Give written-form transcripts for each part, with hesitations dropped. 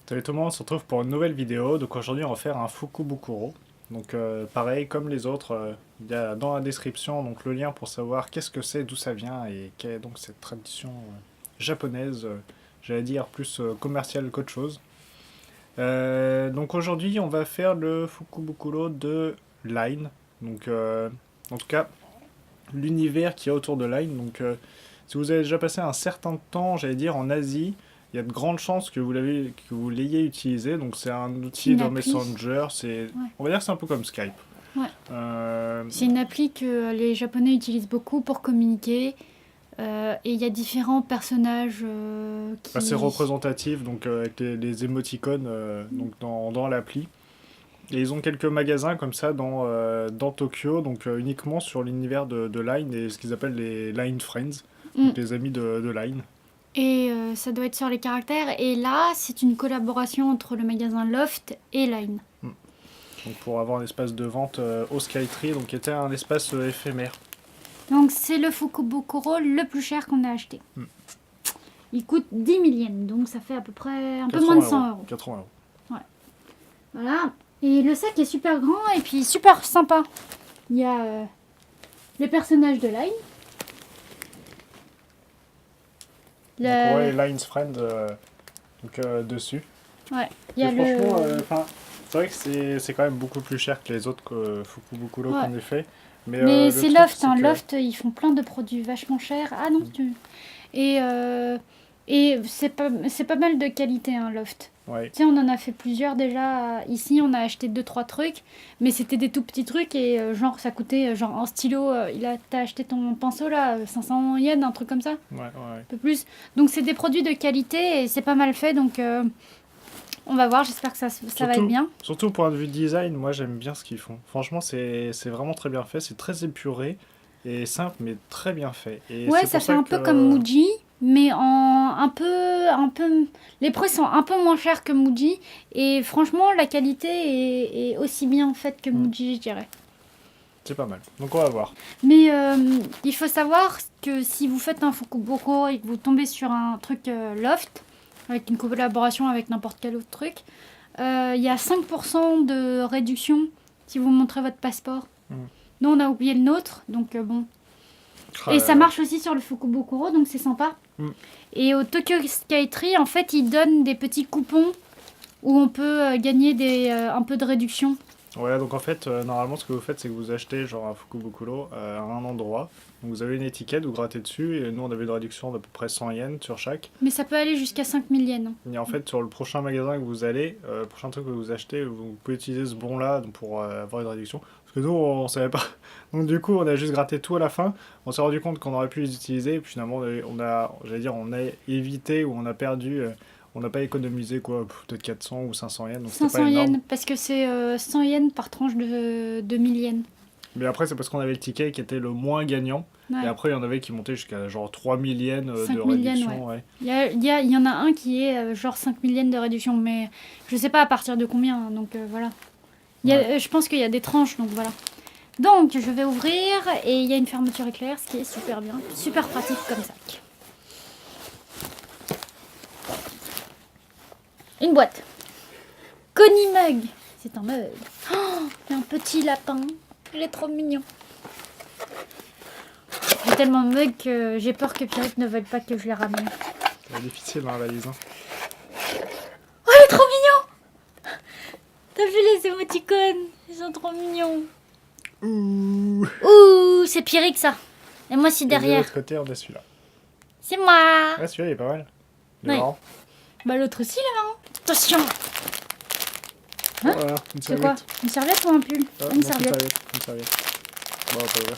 Salut tout le monde, on se retrouve pour une nouvelle vidéo. Donc aujourd'hui on va faire un Fukubukuro. Donc pareil comme les autres, il y a dans la description donc le lien pour savoir qu'est-ce que c'est, d'où ça vient et quelle est donc cette tradition japonaise, j'allais dire plus commerciale qu'autre chose. Donc aujourd'hui on va faire le Fukubukuro de Line. Donc en tout cas l'univers qui est autour de Line. Donc si vous avez déjà passé un certain temps, j'allais dire en Asie, il y a de grandes chances que vous l'ayez utilisé. Donc c'est un C'est outil une de appli. Messenger. C'est, Ouais. on va dire que c'est un peu comme Skype. Ouais. Euh, C'est une appli que les Japonais utilisent beaucoup pour communiquer. Et il y a différents personnages Assez qui... représentatif, donc avec les émoticônes donc dans l'appli. Et ils ont quelques magasins comme ça dans Tokyo, donc uniquement sur l'univers de Line et ce qu'ils appellent les Line Friends, Mm. donc les amis de Line. Et ça doit être sur les caractères. Et là, c'est une collaboration entre le magasin Loft et Line. Donc pour avoir un espace de vente au Skytree, donc qui était un espace éphémère. Donc c'est le Fukubukuro le plus cher qu'on a acheté. Mm. Il coûte 10 000 yens, donc ça fait à peu près un peu 80 moins de 100 euros. 80 euros. Voilà. Et le sac est super grand et puis super sympa. Il y a les personnages de Line. Donc on voit les Lines Friends dessus. Ouais. Il y a Et franchement, c'est vrai que c'est quand même beaucoup plus cher que les autres Fukubukuro Ouais. qu'on ait fait. Mais Mais le c'est truc, Loft, c'est hein. que... Loft, ils font plein de produits vachement chers. Ah non, Et, c'est pas mal de qualité, hein, Loft. Ouais. Tu sais, on en a fait plusieurs déjà. Ici, on a acheté 2-3 trucs, mais c'était des tout petits trucs et genre ça coûtait genre un stylo. T'as acheté ton pinceau là, 500 yens, un truc comme ça, Ouais, ouais. un peu plus. Donc c'est des produits de qualité et c'est pas mal fait. Donc on va voir. J'espère que ça va être bien. Surtout au point de vue design, moi j'aime bien ce qu'ils font. Franchement, c'est vraiment très bien fait. C'est très épuré et simple, mais très bien fait. Et Ouais, c'est ça pour fait ça un que... peu comme Muji, mais en un peu. Les prix sont un peu moins chers que Muji et franchement, la qualité est aussi bien faite que Muji, je dirais. C'est pas mal. Donc on va voir. Mais il faut savoir que si vous faites un Fukuboko et que vous tombez sur un truc Loft, avec une collaboration avec n'importe quel autre truc, il y a 5% de réduction si vous montrez votre passeport. Nous, on a oublié le nôtre, donc bon. Et ça marche aussi sur le Fukubokuro, donc c'est sympa. Et au Tokyo Skytree, en fait, ils donnent des petits coupons où on peut gagner un peu de réduction. Ouais, donc en fait, normalement, ce que vous faites, c'est que vous achetez genre un Fukubukuro à un endroit. Donc vous avez une étiquette, vous grattez dessus, et nous, on avait une réduction d'à peu près 100 yens sur chaque. Mais ça peut aller jusqu'à 5000 yens. Et en fait, sur le prochain magasin que vous allez, le prochain truc que vous achetez, vous pouvez utiliser ce bon-là pour avoir une réduction. Parce que nous, on savait pas. Donc du coup, on a juste gratté tout à la fin. On s'est rendu compte qu'on aurait pu les utiliser. Et puis finalement, j'allais dire, on a évité ou on a perdu. On n'a pas économisé quoi, peut-être 400 ou 500 yens. Donc c'était 500 pas énorme. yens, parce que c'est 100 yens par tranche de 1000 yens. Mais après, c'est parce qu'on avait le ticket qui était le moins gagnant. Ouais. Et après, il y en avait qui montaient jusqu'à genre 3000 yens de 5000 yens, réduction. ouais. Il y en a un qui est genre 5000 yens de réduction, mais je sais pas à partir de combien, hein, donc voilà. Je pense qu'il y a des tranches, donc voilà. Donc je vais ouvrir et il y a une fermeture éclair, ce qui est super bien, super pratique comme sac. Une boîte. Connie Mug. C'est un mug. Oh, il y a un petit lapin. Il est trop mignon. J'ai tellement de mugs que j'ai peur que Pierrick ne veuille pas que je les ramène. C'est difficile dans la valise. Hein. Oh, il est trop mignon. T'as vu les émoticônes? Ils sont trop mignons. Ouh. Ouh, c'est Pierrick ça. Et moi, c'est Et de derrière. l'autre côté, on a celui-là. C'est moi. Ouais, celui-là, il est pas mal. Il est Ouais. marrant. Bah, l'autre aussi, là, hein. Attention. Oh, voilà, une C'est quoi? serviette. Une serviette ou un pull? Ah, Une non, serviette. Une serviette. Bon, on va pas l'ouvrir.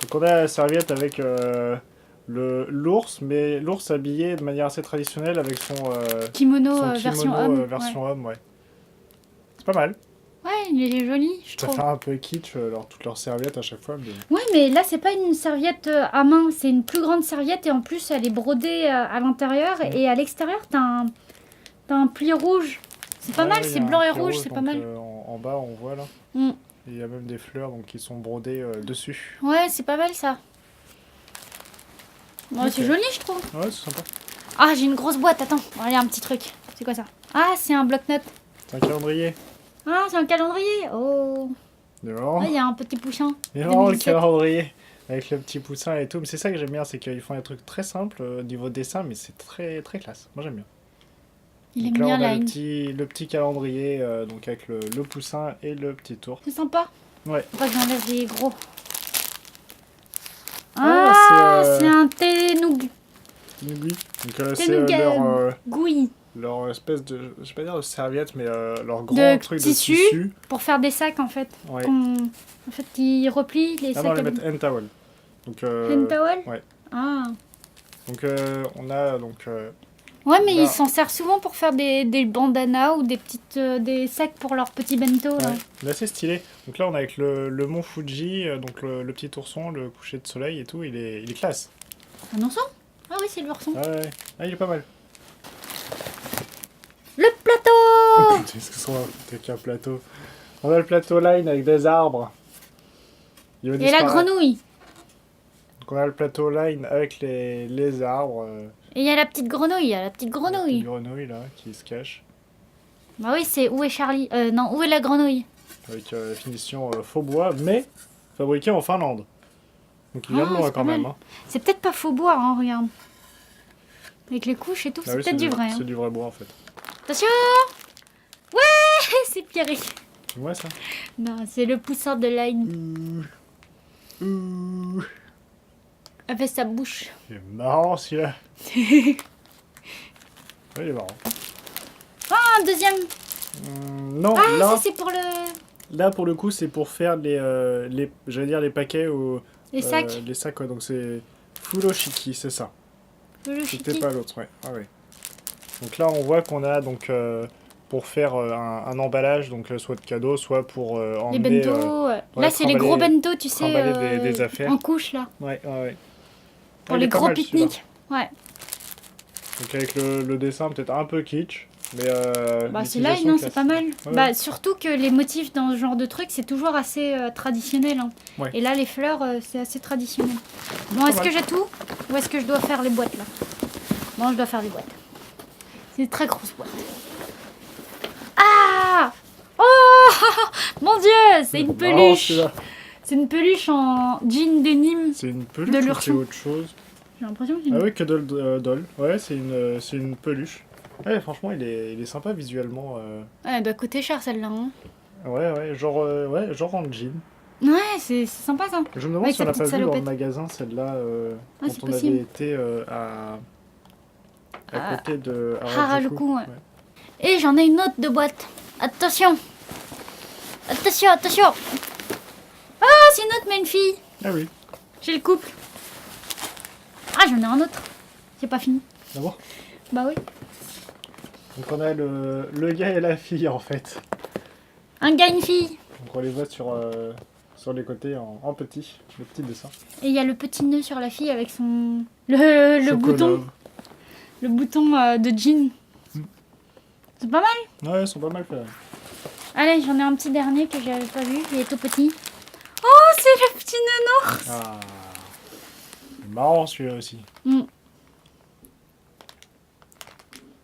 Donc on a la serviette avec l'ours, mais l'ours habillé de manière assez traditionnelle avec son Kimono, kimono version homme. version homme, ouais. C'est pas mal. Ouais, il est joli, je Ça trouve. fait un peu kitsch, toutes leurs serviettes à chaque fois. Mais... Ouais, mais là, c'est pas une serviette à main, c'est une plus grande serviette et en plus, elle est brodée à l'intérieur et à l'extérieur, t'as un pli rouge. C'est pas Ouais, mal, il y c'est a un blanc et pli rouge, c'est pas donc, mal. en bas, on voit là. Mm. Et il y a même des fleurs donc, qui sont brodées dessus. Ouais, c'est pas mal ça. Ouais, Ok. c'est joli, je trouve. Ouais, c'est sympa. Ah, j'ai une grosse boîte, attends, allez, un petit truc. C'est quoi ça? Ah, c'est un bloc-notes. C'est un calendrier. Ah, c'est un calendrier. Oh. C'est marrant. Ah, il y a un petit poussin. C'est marrant le 2017. calendrier. Avec le petit poussin et tout. Mais c'est ça que j'aime bien, c'est qu'ils font des trucs très simples au niveau dessin, mais c'est très très classe. Moi j'aime bien. Il Donc aime là, bien on a Line. le petit calendrier donc avec le poussin et le petit tour. C'est sympa. Ouais. Faut pas que j'enlève les gros. Ah, Ah, c'est, c'est un ténougouille. Nougui. Donc c'est Ténougat. leur espèce de, je vais pas dire de serviette, mais leur grand De truc tissu. de tissu. Pour faire des sacs en fait. Ouais. En fait, ils replient les Ah sacs. non, les avec- mettre hand towel. Donc, Hand towel. ouais. Ah. Donc on a donc Ouais, mais là. ils s'en servent souvent pour faire des bandanas ou des petites des sacs pour leurs petits bento là. ouais, il est assez stylé. Donc là on a avec le mont Fuji, donc le petit ourson, le coucher de soleil et tout, il est classe. Un ourson? Ah oui, c'est l'ourson. Ah ouais, ah, il est pas mal. Le Oh plateau. putain, est-ce que c'est qu'un plateau? On a le plateau line avec des arbres. Il va Et la disparaître. grenouille. Donc on a le plateau line avec les arbres. Et il y a la petite grenouille, il y a la petite Une grenouille. grenouille là qui se cache. Bah oui, c'est où est Charlie? Non, où est la grenouille? Avec finition faux bois, mais fabriqué en Finlande. Donc il vient de Ah, loin c'est quand pas même. mal. Hein. C'est peut-être pas faux bois, hein, regarde. Avec les couches et tout, Ah c'est oui, peut-être du vrai. Hein. C'est du vrai bois en fait. Attention! Ouais, c'est Pierrick. Tu vois ça? Non, c'est le pousseur de Line Ouh. avec sa bouche. Il est marrant celui-là. Ouais, il est marrant. Ah, un deuxième. Non, Ah, là, ça c'est pour là pour le coup c'est pour faire j'allais dire les paquets ou les sacs. les sacs quoi. Donc c'est Furoshiki, c'est ça. Le C'était chiki. pas l'autre, ouais. Ah ouais. Donc là on voit qu'on a donc pour faire un emballage, donc soit de cadeaux, soit pour Les emmener. bento. ouais, Là, c'est les gros trimballer- bento, tu sais. trimballer des affaires. En couche, là. Ouais, ouais, ouais. Pour Ah, il les est pas gros mal, celui-là. pique-niques. Ouais. Donc avec le dessin peut-être un peu kitsch, mais Bah, c'est l'utilisation là, non, classe. c'est pas mal. Ouais. Bah, surtout que les motifs dans ce genre de truc, c'est toujours assez traditionnel. Hein. Ouais. Et là, les fleurs, c'est assez traditionnel. Bon, est-ce mal. que j'ai tout? Ou est-ce que je dois faire les boîtes, là? Bon, je dois faire les boîtes. C'est une très grosse boîte. Ah! Oh! Mon Dieu! C'est une marrant, peluche! celui-là. C'est une peluche en jean de Nîmes. C'est une peluche De ou c'est l'ourson. autre chose? J'ai l'impression que c'est Ah une... oui, que doll. Ouais, c'est une peluche. Ouais, franchement, il est sympa visuellement. Elle doit coûter cher, celle-là. Hein. Ouais, genre en jean. Ouais, c'est sympa, ça. Je me demande Avec si on sa l'a pas petite vu dans le salopette. magasin, celle-là, Ah, quand c'est on avait possible. été à Ah, côté de Harajuku, ouais. Et j'en ai une autre de boîte. Attention! Attention, attention! Ah, c'est une autre, mais une fille. Ah oui, J'ai le couple. Ah, j'en ai un autre. C'est pas fini. d'abord. Bah oui. Donc on a le gars et la fille en fait. Un gars, une fille. Donc on les voit sur les côtés en petit, le petit dessin. Et il y a le petit nœud sur la fille avec son... Le Chocolat. bouton. Le bouton de jean. C'est pas mal. Ouais, ils sont pas mal faits. Allez, j'en ai un petit dernier que j'avais pas vu. Il est tout petit. Oh, c'est le petit nounours. Ah, c'est marrant celui-là aussi,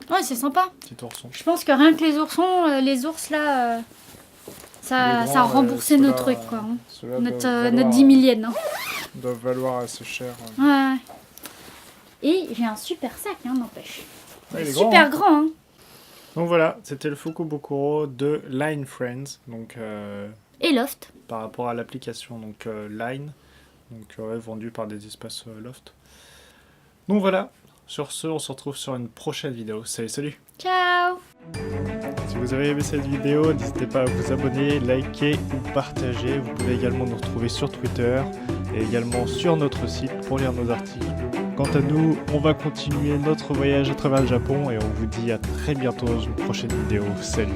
Ouais, c'est sympa. petit ourson. Je pense que rien que les oursons, les ours là, ça Les a grands, remboursé nos ceux-là, trucs quoi. Hein. Ceux-là Notre 10 millièmes. Hein. doivent valoir assez cher. Ouais. Et j'ai un super sac, hein, n'empêche. Ouais, il est grand, Super hein. grand. Hein. Donc voilà, c'était le Fukubokuro de Line Friends, donc Et Loft. par rapport à l'application donc Line, donc ouais, vendue par des espaces Loft. Donc voilà, sur ce, on se retrouve sur une prochaine vidéo. Salut! Ciao. Si vous avez aimé cette vidéo, n'hésitez pas à vous abonner, liker ou partager. Vous pouvez également nous retrouver sur Twitter et également sur notre site pour lire nos articles. Quant à nous, on va continuer notre voyage à travers le Japon et on vous dit à très bientôt dans une prochaine vidéo. Salut!